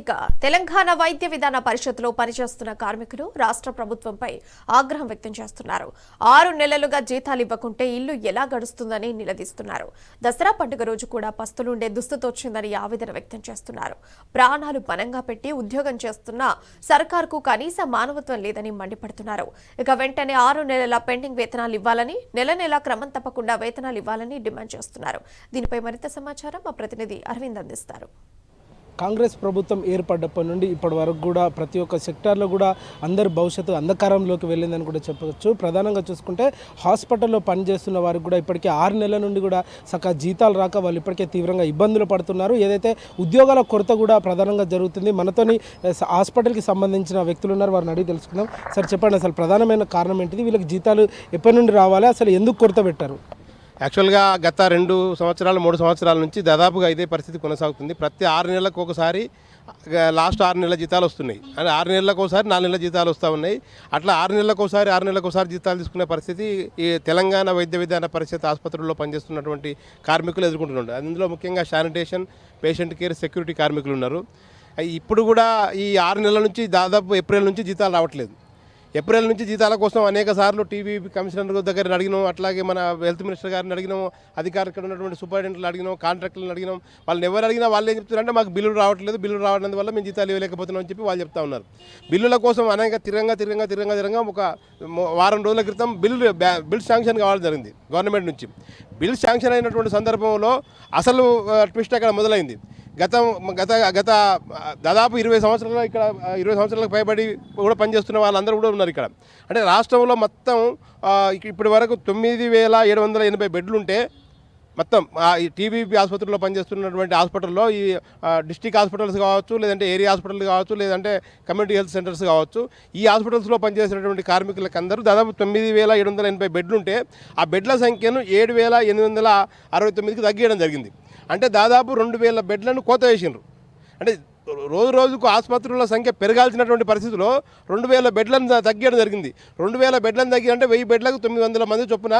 ఇక తెలంగాణ వైద్య విధాన పరిషత్లో పనిచేస్తున్న కార్మికులు రాష్ట్ర ప్రభుత్వంపై ఆగ్రహం వ్యక్తం చేస్తున్నారు. 6 నెలలుగా జీతాలు ఇవ్వకుంటే ఇల్లు ఎలా గడుస్తుందని నిలదీస్తున్నారు. దసరా పండుగ రోజు కూడా పస్తులుండే దుస్థితి వచ్చిందని ఆవేదన వ్యక్తం చేస్తున్నారు. ప్రాణాలు పణంగా పెట్టి ఉద్యోగం చేస్తున్న సర్కార్కు కనీస మానవత్వం లేదని మండిపడుతున్నారు. ఇక వెంటనే 6 నెలల పెండింగ్ వేతనాలు ఇవ్వాలని, నెల నెలా క్రమం తప్పకుండా వేతనాలు ఇవ్వాలని డిమాండ్ చేస్తున్నారు. దీనిపై మరింత సమాచారం మా ప్రతినిధి అరవింద్ అందిస్తారు. కాంగ్రెస్ ప్రభుత్వం ఏర్పడ్డప్పటి నుండి ఇప్పటి వరకు కూడా ప్రతి ఒక్క సెక్టార్లో కూడా అందరి భవిష్యత్తు అంధకారంలోకి వెళ్ళిందని కూడా చెప్పవచ్చు. ప్రధానంగా చూసుకుంటే హాస్పిటల్లో పనిచేస్తున్న వారికి కూడా ఇప్పటికే 6 నెలల నుండి కూడా సకా జీతాలు రాక వాళ్ళు ఇప్పటికే తీవ్రంగా ఇబ్బందులు పడుతున్నారు. ఏదైతే ఉద్యోగాల కొరత కూడా ప్రధానంగా జరుగుతుంది. మనతోని హాస్పిటల్కి సంబంధించిన వ్యక్తులు ఉన్నారు, వారిని అడిగి తెలుసుకుందాం. సార్ చెప్పండి, అసలు ప్రధానమైన కారణం ఏంటిది? వీళ్ళకి జీతాలు ఎప్పటి నుండి రావాలి, అసలు ఎందుకు కొరత పెట్టారు? యాక్చువల్గా గత 2 సంవత్సరాలు 3 సంవత్సరాల నుంచి దాదాపుగా ఇదే పరిస్థితి కొనసాగుతుంది. ప్రతి 6 నెలలకు ఒకసారి లాస్ట్ 6 నెలల జీతాలు వస్తున్నాయి, అంటే 6 నెలలకు ఒకసారి 4 నెలల జీతాలు వస్తూ ఉన్నాయి. అట్లా 6 నెలలకు ఒకసారి జీతాలు తీసుకునే పరిస్థితి ఈ తెలంగాణ వైద్య విధాన పరిషత్ ఆసుపత్రుల్లో పనిచేస్తున్నటువంటి కార్మికులు ఎదుర్కొంటున్నారు. అందులో ముఖ్యంగా శానిటేషన్, పేషెంట్ కేర్, సెక్యూరిటీ కార్మికులు ఉన్నారు. ఇప్పుడు కూడా ఈ 6 నెలల నుంచి దాదాపు ఏప్రిల్ నుంచి జీతాలు రావట్లేదు. ఏప్రిల్ నుంచి జీతాల కోసం అనేక సార్లు టీవీ కమిషనర్ దగ్గర అడిగినాం, అట్లాగే మన హెల్త్ మినిస్టర్ గారిని అడిగినాం, అధికారులు ఉన్నటువంటి సూపరింటెండెంట్లు అడిగినాం, కాంట్రాక్టర్లను అడిగినాం. వాళ్ళని ఎవరు అడిగినా వాళ్ళు ఏం చెప్తున్నారంటే మాకు బిల్లులు రావట్లేదు, బిల్లులు రావడం వల్ల మేము జీతాలు ఇవ్వలేకపోతున్నాం అని చెప్పి వాళ్ళు చెప్తా ఉన్నారు. బిల్లుల కోసం అనేక తిరంగా ఒక వారం రోజుల క్రితం బిల్ శాంక్షన్ కావాలని జరిగింది గవర్నమెంట్ నుంచి. బిల్ శాంక్షన్ అయినటువంటి సందర్భంలో అసలు ట్విస్ట్ అక్కడ మొదలైంది. గత దాదాపు 20 సంవత్సరాలు ఇక్కడ 20 సంవత్సరాలకు పైబడి కూడా పనిచేస్తున్న వాళ్ళందరూ కూడా ఉన్నారు ఇక్కడ. అంటే రాష్ట్రంలో మొత్తం ఇప్పటి వరకు 9,780 బెడ్లు ఉంటే మొత్తం ఈ టీబీపీ ఆసుపత్రిలో పనిచేస్తున్నటువంటి హాస్పిటల్లో ఈ డిస్ట్రిక్ట్ హాస్పిటల్స్ కావచ్చు, లేదంటే ఏరియా హాస్పిటల్ కావచ్చు, లేదంటే కమ్యూనిటీ హెల్త్ సెంటర్స్ కావచ్చు, ఈ హాస్పిటల్స్లో పనిచేసినటువంటి కార్మికులకు అందరూ దాదాపు 9,780 బెడ్లు ఉంటే ఆ బెడ్ల సంఖ్యను 7,869కి తగ్గించడం జరిగింది. అంటే దాదాపు 2,000 బెడ్లను కోత వేసిండ్రు. అంటే రోజుకు ఆసుపత్రుల సంఖ్య పెరగాల్సినటువంటి పరిస్థితిలో 2,000 బెడ్లను తగ్గడం జరిగింది. 2,000 బెడ్లను తగ్గి అంటే 1000 బెడ్లకు 900 మంది చొప్పున,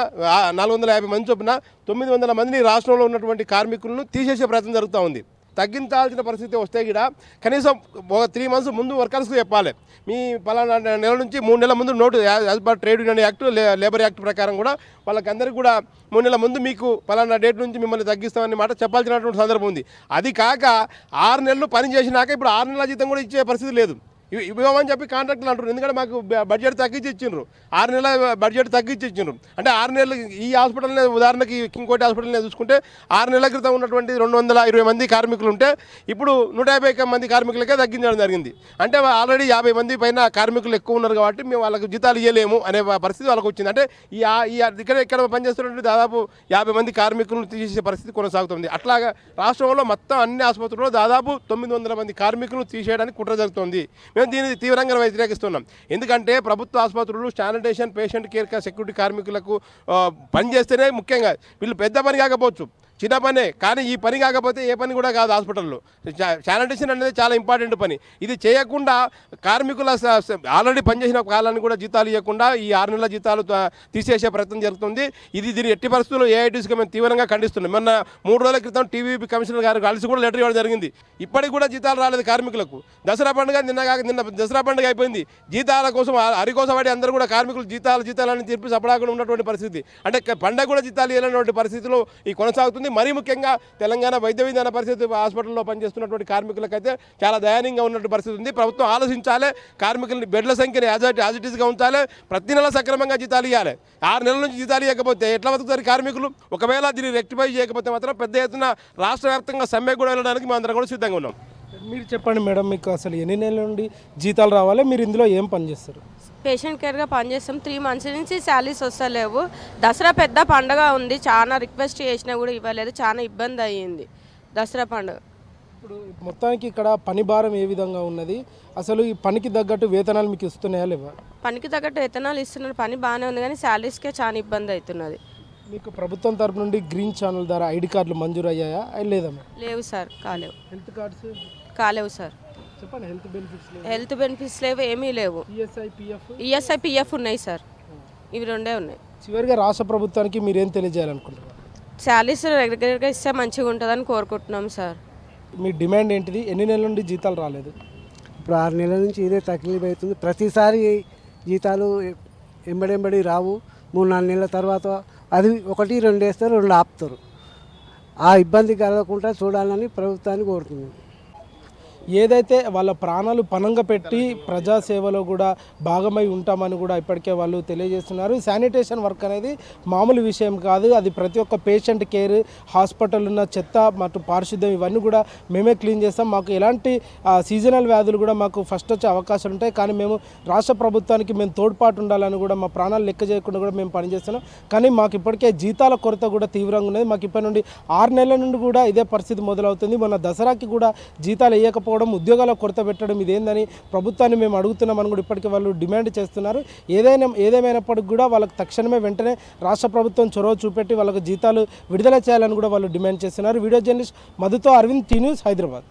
450 మంది చొప్పున 900 మందిని రాష్ట్రంలో ఉన్నటువంటి కార్మికులను తీసేసే ప్రయత్నం జరుగుతూ ఉంది. తగ్గించాల్సిన పరిస్థితి వస్తే కూడా కనీసం 3 మంత్స్ ముందు వర్కర్స్కి చెప్పాలి, మీ పలానా నెల నుంచి 3 నెలల ముందు note as per trade union act, labour act ప్రకారం కూడా వాళ్ళకందరికీ కూడా 3 నెలల ముందు మీకు పలానా డేట్ నుంచి మిమ్మల్ని తగ్గిస్తామని మాట చెప్పాల్సినటువంటి సందర్భం ఉంది. అది కాక 6 నెలలు పని చేసినాక ఇప్పుడు 6 నెలల జీతం కూడా ఇచ్చే పరిస్థితి లేదు. ఇవ్వమని చెప్పి కాంట్రాక్టులు అంటారు. ఎందుకంటే మాకు బడ్జెట్ తగ్గించి ఇచ్చిండ్రు, 6 నెలల బడ్జెట్ తగ్గించి ఇచ్చిండ్రు. అంటే 6 నెలలు ఈ హాస్పిటల్నే ఉదాహరణకి ఇంకోటి హాస్పిటల్నే చూసుకుంటే 6 నెలల క్రితం ఉన్నటువంటి 220 మంది కార్మికులు ఉంటే ఇప్పుడు 150 మంది కార్మికులకే తగ్గించడం జరిగింది. అంటే ఆల్రెడీ 50 మంది పైన కార్మికులు ఎక్కువ ఉన్నారు కాబట్టి మేము వాళ్ళకు జీతాలు ఇవ్వలేము అనే పరిస్థితి వాళ్ళకు వచ్చింది. అంటే ఇక్కడ పనిచేస్తున్నటువంటి దాదాపు 50 మంది కార్మికులను తీసేసే పరిస్థితి కొనసాగుతుంది. అట్లాగా రాష్ట్రంలో మొత్తం అన్ని ఆసుపత్రుల్లో దాదాపు 900 మంది కార్మికులను తీసేయడానికి కుట్ర జరుగుతుంది. మేము దీన్ని తీవ్రంగా వ్యతిరేకిస్తున్నాం. ఎందుకంటే ప్రభుత్వ ఆసుపత్రులు శానిటేషన్, పేషెంట్ కేర్, సెక్యూరిటీ కార్మికులకు పని చేస్తేనే ముఖ్యంగా, వీళ్ళు పెద్ద పని కాకపోవచ్చు, చిన్న పనే, కానీ ఈ పని కాకపోతే ఏ పని కూడా కాదు. హాస్పిటల్లో శానిటేషన్ అనేది చాలా ఇంపార్టెంట్ పని. ఇది చేయకుండా కార్మికుల ఆల్రెడీ పనిచేసిన కాలాన్ని కూడా జీతాలు ఇవ్వకుండా ఈ 6 నెలల జీతాలు తీసేసే ప్రయత్నం జరుగుతుంది. దీని ఎట్టి పరిస్థితుల్లో ఏఐటీసీగా మేము తీవ్రంగా ఖండిస్తున్నాం. మొన్న 3 రోజుల క్రితం టీవీపీ కమిషనర్ గారు కలిసి కూడా లెటర్ ఇవ్వడం జరిగింది. ఇప్పటికి కూడా జీతాలు రాలేదు కార్మికులకు. దసరా పండుగ నిన్న దసరా పండుగ అయిపోయింది. జీతాల కోసం అరికోసపడి అందరూ కూడా కార్మికులు జీతాలని చెప్పి సపడాకుండా ఉన్నటువంటి పరిస్థితి. అంటే పండుగ కూడా జీతాలు ఇవ్వలేనటువంటి పరిస్థితిలో ఈ కొనసాగుతుంది. మరీ ముఖ్యంగా తెలంగాణ వైద్య విధాన పరిస్థితి హాస్పిటల్లో పనిచేస్తున్నటువంటి కార్మికులకైతే చాలా దయనీయంగా ఉన్నటువంటి పరిస్థితి ఉంది. ప్రభుత్వం ఆలోచించాలి, కార్మికులని బెడ్ల సంఖ్యని యాజ్ ఇట్ ఈస్గా ఉంచాలి, ప్రతి నెల సక్రమంగా జీతాలు ఇవ్వాలి. 6 నెలల నుంచి జీతాలు ఇవ్వకపోతే ఎట్లా బతుకుతారు కార్మికులు? ఒకవేళ దీన్ని రెక్టిఫై చేయకపోతే మాత్రం పెద్ద ఎత్తున రాష్ట్ర వ్యాప్తంగా సమ్మె కూడా వెళ్ళడానికి మేము అందరం కూడా సిద్ధంగా ఉన్నాం. మీరు చెప్పండి మేడం, మీకు అసలు ఎన్ని నెలల నుండి జీతాలు రావాలి? మీరు ఇందులో ఏం పని చేస్తారు? పేషెంట్ కేర్గా పనిచేస్తాం. 3 మంత్స్ నుంచి శాలరీస్ వస్తలేవు. దసరా పెద్ద పండుగ ఉంది, చాలా రిక్వెస్ట్ చేసినా కూడా ఇవ్వలేదు. చాలా ఇబ్బంది అయ్యింది దసరా పండుగ. ఇప్పుడు మొత్తానికి ఇక్కడ పని భారం ఏ విధంగా ఉన్నది? అసలు ఈ పనికి తగ్గట్టు వేతనాలు మీకు ఇస్తున్నాయా లేవా? పనికి తగ్గట్టు వేతనాలు ఇస్తున్నారు, పని బాగానే ఉంది, కానీ శాలరీస్కే చాలా ఇబ్బంది అవుతున్నది. మీకు ప్రభుత్వం తరపు నుండి గ్రీన్ ఛానల్ ద్వారా ఐడి కార్డులు మంజూరు అయ్యాయా? లేదా? లేవు సార్, కాలేవు. హెల్త్ కార్డ్స్ కాలేవు సార్. చెప్పండి. హెల్త్ బెనిఫిట్స్ లేవు, ఏమీ లేవు. ఈఎస్ఐ పిఎఫ్ ఉన్నాయి సార్, ఇవి 2 ఉన్నాయి. చివరిగా రాష్ట్ర ప్రభుత్వానికి మీరేం తెలియజేయాలనుకుంటున్నారు? శాలరీస్ రెగ్యులర్గా ఇస్తే మంచిగా ఉంటుందని కోరుకుంటున్నాం సార్. మీ డిమాండ్ ఏంటిది? ఎన్ని నెలల నుండి జీతాలు రాలేదు? ఇప్పుడు 6 నెలల నుంచి ఇదే తక్లీఫ్ అవుతుంది. ప్రతిసారి జీతాలు ఎంబడెంబడి రావు. 3-4 నెలల తర్వాత అది 1-2 వేస్తారు, 2 ఆపుతారు. ఆ ఇబ్బంది కలగకుండా చూడాలని ప్రభుత్వాన్ని కోరుతున్నాం. ఏదైతే వాళ్ళ ప్రాణాలు పణంగా పెట్టి ప్రజాసేవలో కూడా భాగమై ఉంటామని కూడా ఇప్పటికే వాళ్ళు తెలియజేస్తున్నారు. శానిటేషన్ వర్క్ అనేది మామూలు విషయం కాదు. అది ప్రతి ఒక్క పేషెంట్ కేర్, హాస్పిటల్ ఉన్న చెత్త మరియు పారిశుద్ధ్యం ఇవన్నీ కూడా మేమే క్లీన్ చేస్తాం. మాకు ఎలాంటి సీజనల్ వ్యాధులు కూడా మాకు ఫస్ట్ వచ్చే అవకాశాలు ఉంటాయి. కానీ మేము రాష్ట్ర ప్రభుత్వానికి మేము తోడ్పాటు ఉండాలని కూడా మా ప్రాణాలు లెక్క చేయకుండా కూడా మేము పనిచేస్తున్నాం. కానీ మాకు ఇప్పటికే జీతాల కొరత కూడా తీవ్రంగా ఉన్నది. మాకు ఇప్పటి నుండి 6 నెలల నుండి కూడా ఇదే పరిస్థితి మొదలవుతుంది. మొన్న దసరాకి కూడా జీతాలు వేయకపోవడం, ఉద్యోగాల కొరత పెట్టడం ఇదేందని ప్రభుత్వాన్ని మేము అడుగుతున్నామని కూడా ఇప్పటికీ వాళ్ళు డిమాండ్ చేస్తున్నారు. ఏదేమైనప్పటికీ కూడా వాళ్ళకి తక్షణమే వెంటనే రాష్ట్ర ప్రభుత్వం చొరవ చూపెట్టి వాళ్ళకు జీతాలు విడుదల చేయాలని కూడా వాళ్ళు డిమాండ్ చేస్తున్నారు. వీడియో జర్నలిస్ట్ మధుతో అరవింద్, టీ న్యూస్, హైదరాబాద్.